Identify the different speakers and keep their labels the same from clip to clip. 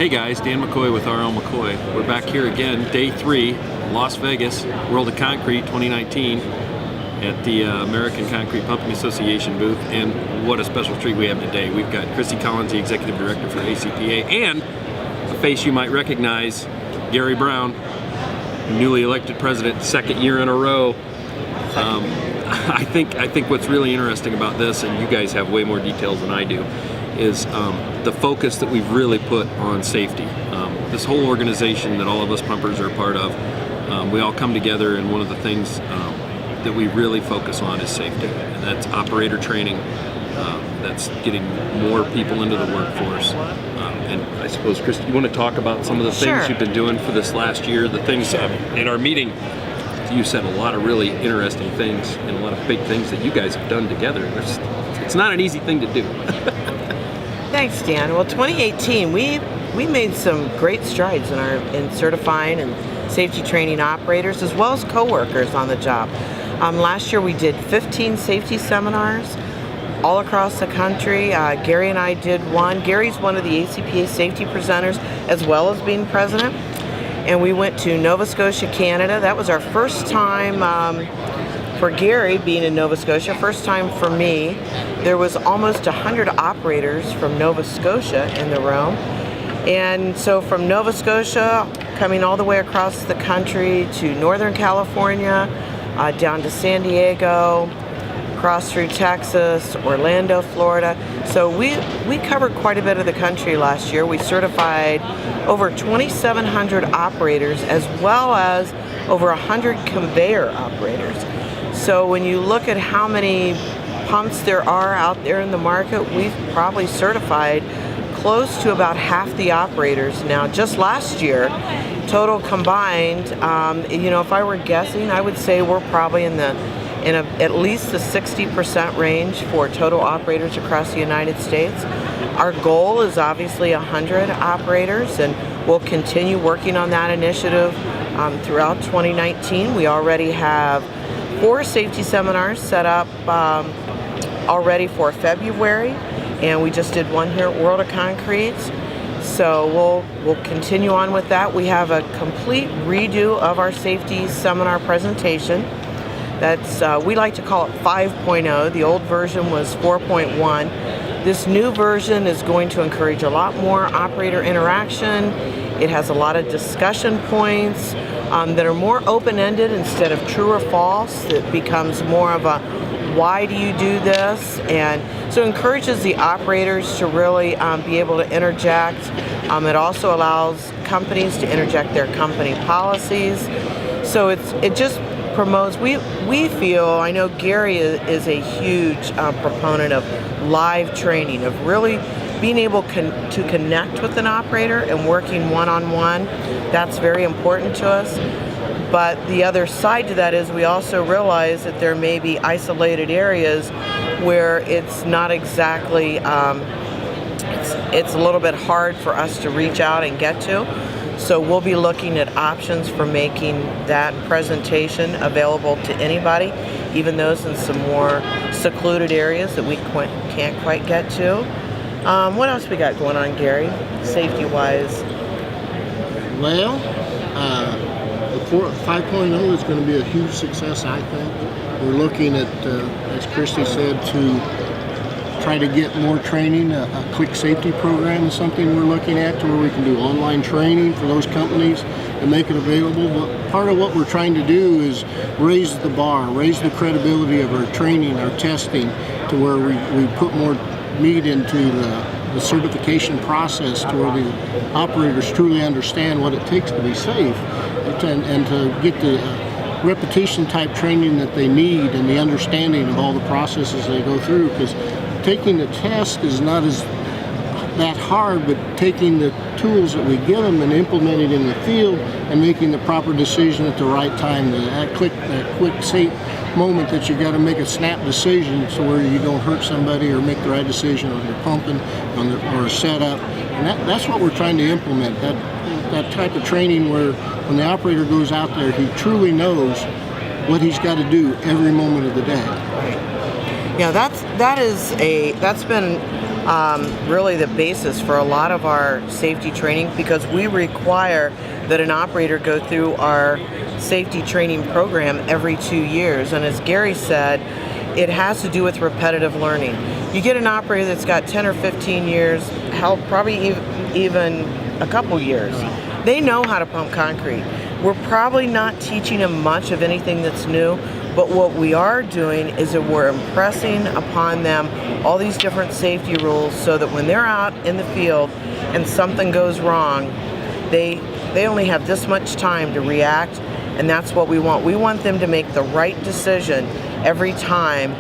Speaker 1: Hey guys, Dan McCoy with RL McCoy. We're back here again, day 3, Las Vegas, World of Concrete 2019 at the American Concrete Pumping Association booth. And what a special treat we have today. We've got Christy Collins, the Executive Director for ACPA, and a face you might recognize, Gary Brown, newly elected president, second year in a row. I think what's really interesting about this, and you guys have way more details than I do, is the focus that we've really put on safety. This whole organization that all of us pumpers are a part of, we all come together, and one of the things that we really focus on is safety, and that's operator training. That's getting more people into the workforce. And I suppose, Chris, you want to talk about some of the things you've been doing for this last year, the things in our meeting. You said a lot of really interesting things and a lot of big things that you guys have done together. It's not an easy thing to do.
Speaker 2: Thanks, Dan. Well, 2018, we made some great strides in certifying and safety training operators as well as co-workers on the job. Last year we did 15 safety seminars all across the country. Gary and I did one. Gary's one of the ACPA safety presenters as well as being president. And we went to Nova Scotia, Canada. That was our first time for Gary being in Nova Scotia, first time for me. There was almost 100 operators from Nova Scotia in the room. And so from Nova Scotia, coming all the way across the country to Northern California, down to San Diego, across through Texas, Orlando, Florida. So we covered quite a bit of the country last year. We certified over 2,700 operators as well as over 100 conveyor operators. So when you look at how many pumps there are out there in the market, we've probably certified close to about half the operators now. Just last year, total combined, if I were guessing, I would say we're probably in at least the 60% range for total operators across the United States. Our goal is obviously 100 operators, and we'll continue working on that initiative throughout 2019. We already have 4 safety seminars set up already for February, and we just did one here at World of Concrete. So we'll continue on with that. We have a complete redo of our safety seminar presentation. That's we like to call it 5.0. The old version was 4.1. This new version is going to encourage a lot more operator interaction. It has a lot of discussion points that are more open-ended instead of true or false. It becomes more of a why do you do this? And so it encourages the operators to really be able to interject. It also allows companies to interject their company policies. So it just promotes, we feel, I know Gary is a huge proponent of live training, of really being able to connect with an operator and working one-on-one. That's very important to us. But the other side to that is we also realize that there may be isolated areas where it's not exactly, it's a little bit hard for us to reach out and get to. So we'll be looking at options for making that presentation available to anybody, even those in some more secluded areas that we can't quite get to. What else we got going on, Gary, safety-wise?
Speaker 3: Well, the 5.0 is going to be a huge success, I think. We're looking at, as Christy said, to try to get more training. A quick safety program is something we're looking at, to where we can do online training for those companies and make it available. But part of what we're trying to do is raise the bar, raise the credibility of our training, our testing, to where we put more meat into the certification process, to where the operators truly understand what it takes to be safe, and to get the repetition type training that they need and the understanding of all the processes they go through. Because taking the test is not that hard, but taking the tools that we give them and implementing it in the field and making the proper decision at the right time, that quick safe moment that you got to make a snap decision, so where you don't hurt somebody, or make the right decision on your pumping or a setup. And that's what we're trying to implement, that type of training where when the operator goes out there, he truly knows what he's got to do every moment of the day.
Speaker 2: Yeah, that's been really the basis for a lot of our safety training, because we require that an operator go through our safety training program every 2 years. And as Gary said, it has to do with repetitive learning. You get an operator that's got 10 or 15 years, hell, probably even a couple years. They know how to pump concrete. We're probably not teaching them much of anything that's new, but what we are doing is that we're impressing upon them all these different safety rules so that when they're out in the field and something goes wrong, they only have this much time to react, and that's what we want. We want them to make the right decision every time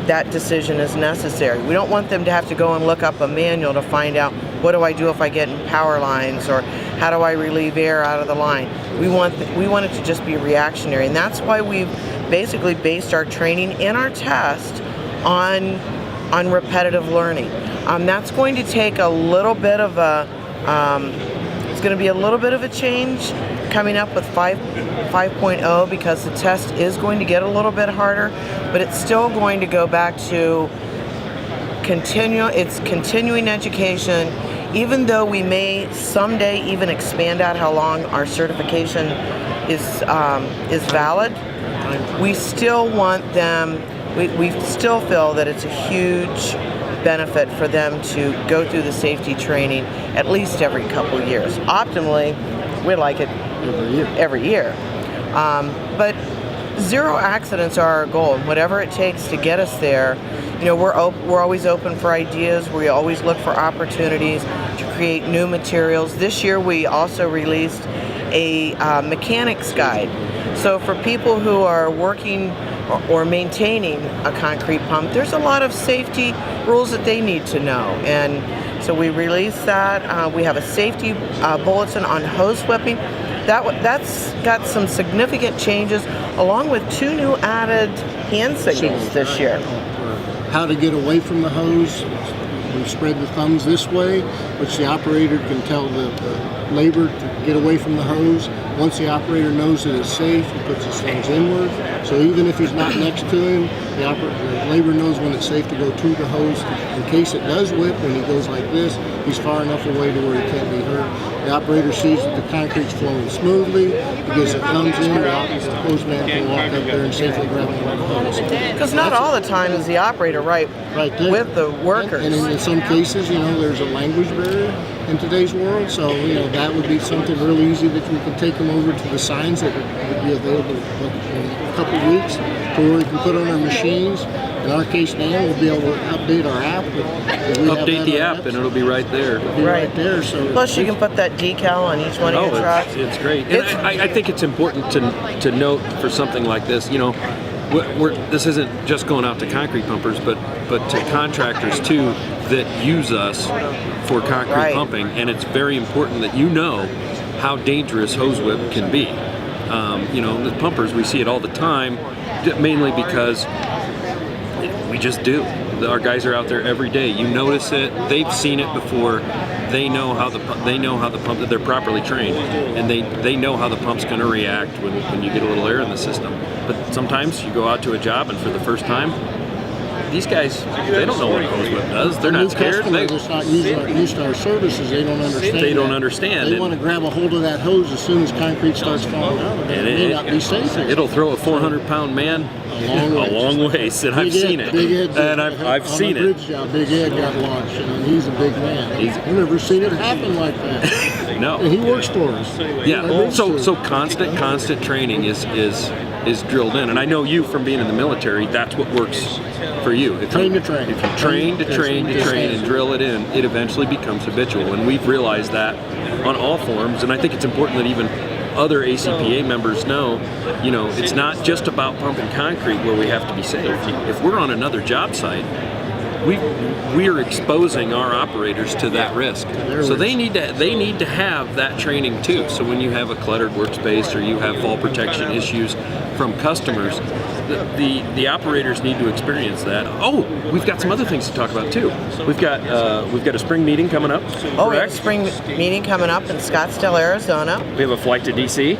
Speaker 2: that decision is necessary. We don't want them to have to go and look up a manual to find out, what do I do if I get in power lines, or how do I relieve air out of the line? We want it to just be reactionary, and that's why we've basically based our training and our test on repetitive learning. That's going to take a little bit of it's going to be a little bit of a change coming up with 5.0, because the test is going to get a little bit harder, but it's still going to go back to continuing education. Even though we may someday even expand out how long our certification is valid, we still want them. We still feel that it's a huge benefit for them to go through the safety training at least every couple years. Optimally, we like it every year. But zero accidents are our goal, and whatever it takes to get us there. We're always open for ideas. We always look for opportunities to create new materials. This year we also released a mechanic's guide. So for people who are working or maintaining a concrete pump, there's a lot of safety rules that they need to know. And so we released that. We have a safety bulletin on hose whipping. That's got some significant changes, along with 2 new added hand signals this year.
Speaker 3: How to get away from the hose. We spread the thumbs this way, which the operator can tell the labor to get away from the hose. Once the operator knows that it's safe, he puts his thumbs inward. So even if he's not next to him, the labor knows when it's safe to go to the hose. In case it does whip, when he goes like this, he's far enough away to where he can't be hurt. The operator sees that the concrete's flowing smoothly. He gets the thumbs in, the hose man can walk up there and safely grab one of the hose.
Speaker 2: Because not all the time is the operator right
Speaker 3: there
Speaker 2: with the workers.
Speaker 3: And in some cases, there's a language barrier in today's world, so that would be something really easy that we can take them over to the signs that would be available in a couple of weeks, to where we can put on our machines. In our case now, we'll be able to update our app.
Speaker 1: Update the app, and it'll be right there.
Speaker 3: It'll be right there. So
Speaker 2: plus, you can put that decal on each one of your trucks.
Speaker 1: It's great. And I think it's important to note for something like this. This isn't just going out to concrete pumpers, but to contractors too that use us for concrete pumping, and it's very important that you know how dangerous hose whip can be. The pumpers, we see it all the time, mainly because we just do. Our guys are out there every day. You notice it. They've seen it before. They know how the pump. They're properly trained, and they know how the pump's going to react when you get a little air in the system. But sometimes you go out to a job, and for the first time, these guys, they don't know what a hose whip does. They're not scared.
Speaker 3: They're not used to our services. They don't understand.
Speaker 1: They don't understand.
Speaker 3: They want to grab a hold of that hose as soon as concrete starts falling out.
Speaker 1: And it may not be safe. It'll throw a 400-pound man a long ways, and I've seen it. And I've seen it.
Speaker 3: Bridge job, Big Ed got launched, and he's a big man. I've never seen it happen like that.
Speaker 1: No.
Speaker 3: And he works for us.
Speaker 1: Yeah. So constant training is drilled in, and I know you from being in the military. That's what works for you. If you train and drill it in, it eventually becomes habitual, and we've realized that on all forms. And I think it's important that even other ACPA members know, it's not just about pumping concrete where we have to be safe. If we're on another job site, we're exposing our operators to that risk. So they need to have that training too. So when you have a cluttered workspace or you have fall protection issues from customers, the operators need to experience that. Oh, we've got some other things to talk about too. We've got a spring meeting coming up.
Speaker 2: Oh, we have a spring meeting coming up in Scottsdale, Arizona.
Speaker 1: We have a flight to DC.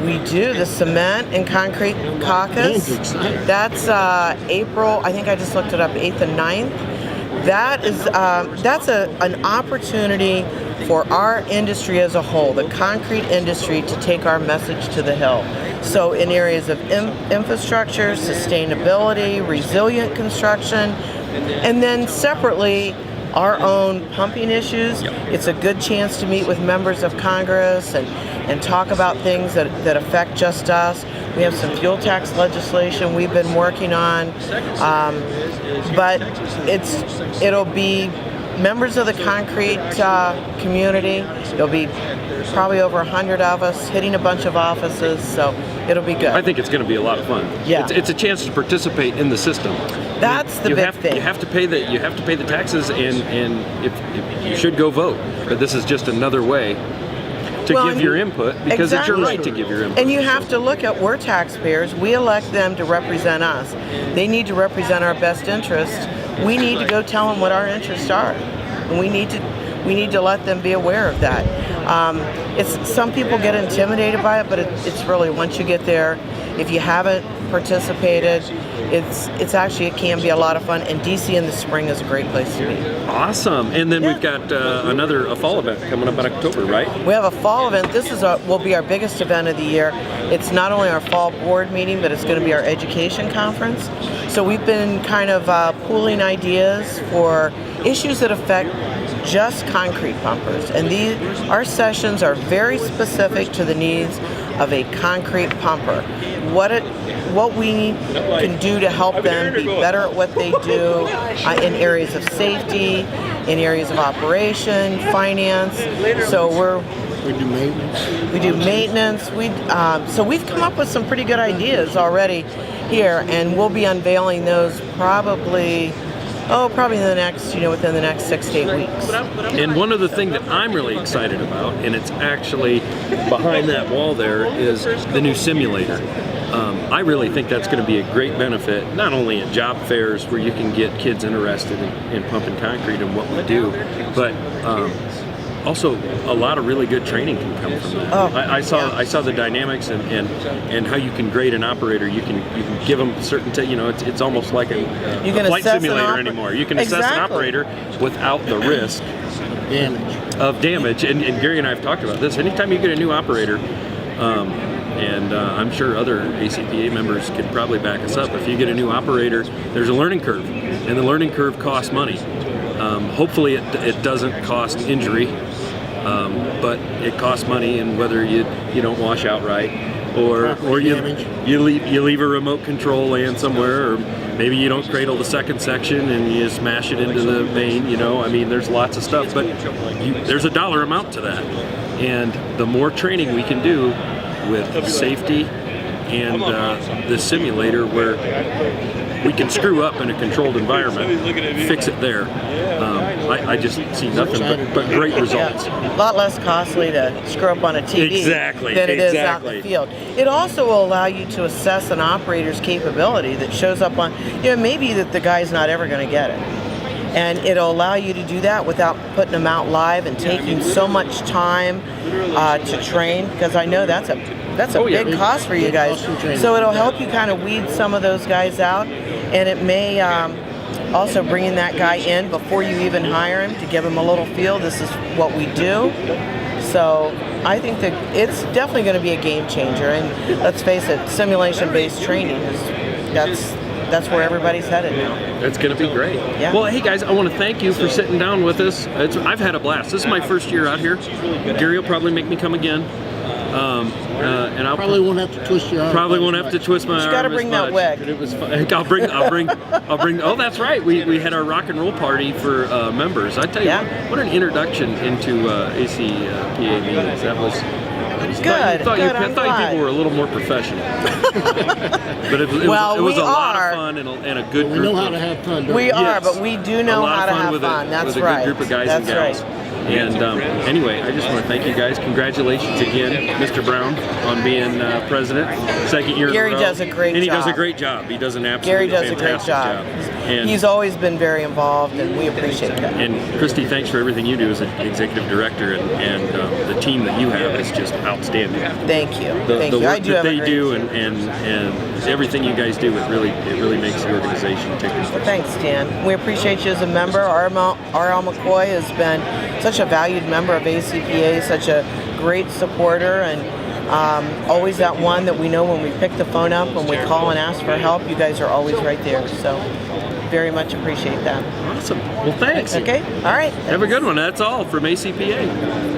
Speaker 2: We do, the Cement and Concrete Caucus. That's April, I think I just looked it up, 8th and 9th. that's an opportunity for our industry as a whole, the concrete industry, to take our message to the hill. So in areas of infrastructure, sustainability, resilient construction, and then separately, our own pumping issues. It's a good chance to meet with members of Congress and talk about things that affect just us. We have some fuel tax legislation we've been working on, but it'll be members of the concrete community. There'll be probably over 100 of us hitting a bunch of offices, so it'll be good.
Speaker 1: I think it's going to be a lot of fun.
Speaker 2: Yeah.
Speaker 1: It's a chance to participate in the system.
Speaker 2: That's the big thing.
Speaker 1: You have to pay the taxes, and if you should go vote. But this is just another way to give your input, because it's your right to give your input.
Speaker 2: And you have to look at, we're taxpayers. We elect them to represent us. They need to represent our best interests. We need to go tell them what our interests are, and we need to let them be aware of that. Some people get intimidated by it, but it's really, once you get there, if you haven't participated, it can be a lot of fun. And DC in the spring is a great place to be.
Speaker 1: Awesome. And then we've got a fall event coming up in October, right?
Speaker 2: We have a fall event. This will be our biggest event of the year. It's not only our fall board meeting, but it's going to be our education conference. So we've been kind of pooling ideas for issues that affect just concrete pumpers, and our sessions are very specific to the needs of a concrete pumper. What we can do to help them be better at what they do in areas of safety, in areas of operation, finance. So
Speaker 3: we do maintenance.
Speaker 2: We do maintenance. So we've come up with some pretty good ideas already here, and we'll be unveiling those probably within the next 6 to 8 weeks.
Speaker 1: And one other thing that I'm really excited about, and it's actually behind that wall there, is the new simulator. I really think that's going to be a great benefit, not only at job fairs where you can get kids interested in pumping concrete and what we do, but also a lot of really good training can come from that. I saw the dynamics and how you can grade an operator. You can give them certain it's almost like a flight simulator anymore. You can assess an operator without the risk of damage. And Gary and I have talked about this. Anytime you get a new operator, and I'm sure other ACPA members could probably back us up, if you get a new operator, there's a learning curve, and the learning curve costs money. Hopefully it doesn't cost injury, but it costs money, and whether you don't wash out right, or you leave a remote control laying somewhere, or maybe you don't cradle the second section and you smash it into the main. I mean, there's lots of stuff, but there's a dollar amount to that, and the more training we can do with safety and the simulator, where we can screw up in a controlled environment, fix it there. I just see nothing but great results.
Speaker 2: A lot less costly to screw up on a TV than it is out in the field. It also will allow you to assess an operator's capability that shows up on, maybe that the guy's not ever going to get it. And it'll allow you to do that without putting them out live and taking so much time to train, because I know that's a big cost for you guys. So it'll help you kind of weed some of those guys out, and it may also bringing that guy in before you even hire him to give him a little feel. This is what we do. So I think that it's definitely going to be a game changer. And let's face it, simulation-based training that's where everybody's headed now.
Speaker 1: It's going to be great.
Speaker 2: Yeah.
Speaker 1: Well, hey guys, I want to thank you for sitting down with us. I've had a blast. This is my first year out here. Gary will probably make me come again. And I'll
Speaker 3: probably won't have to twist your arm.
Speaker 1: Probably won't have to twist my arm.
Speaker 2: You got to bring that wig.
Speaker 1: It was fun. I'll bring. Oh, that's right. We had our rock and roll party for members. I tell you, what an introduction into ACPA meetings. That was.
Speaker 2: Good.
Speaker 1: I thought you people were a little more professional. But it was a lot of fun and a good group.
Speaker 3: We know how to have fun.
Speaker 2: We are, but we do know how to have fun. That's right.
Speaker 1: With a good group of guys and gals. Right. And anyway, I just want to thank you guys. Congratulations again, Mr. Brown, on being president. Second year in a row.
Speaker 2: Gary does a great job.
Speaker 1: And he does a great job. He does an absolutely fantastic job. And
Speaker 2: he's always been very involved, and we appreciate that.
Speaker 1: And Christy, thanks for everything you do as an executive director, and the team that you have is just outstanding.
Speaker 2: Thank you.
Speaker 1: The
Speaker 2: I
Speaker 1: work
Speaker 2: do
Speaker 1: that
Speaker 2: have a
Speaker 1: they
Speaker 2: great
Speaker 1: do
Speaker 2: team.
Speaker 1: and everything you guys do, it really makes the organization tick.
Speaker 2: Well, thanks, Dan. We appreciate you as a member. R.L. McCoy has been such a valued member of ACPA, such a great supporter, and always that one that we know when we pick the phone up, when we call and ask for help, you guys are always right there. So very much appreciate that.
Speaker 1: Awesome. Well, thanks.
Speaker 2: Okay? All right.
Speaker 1: Have a good one. That's all from ACPA.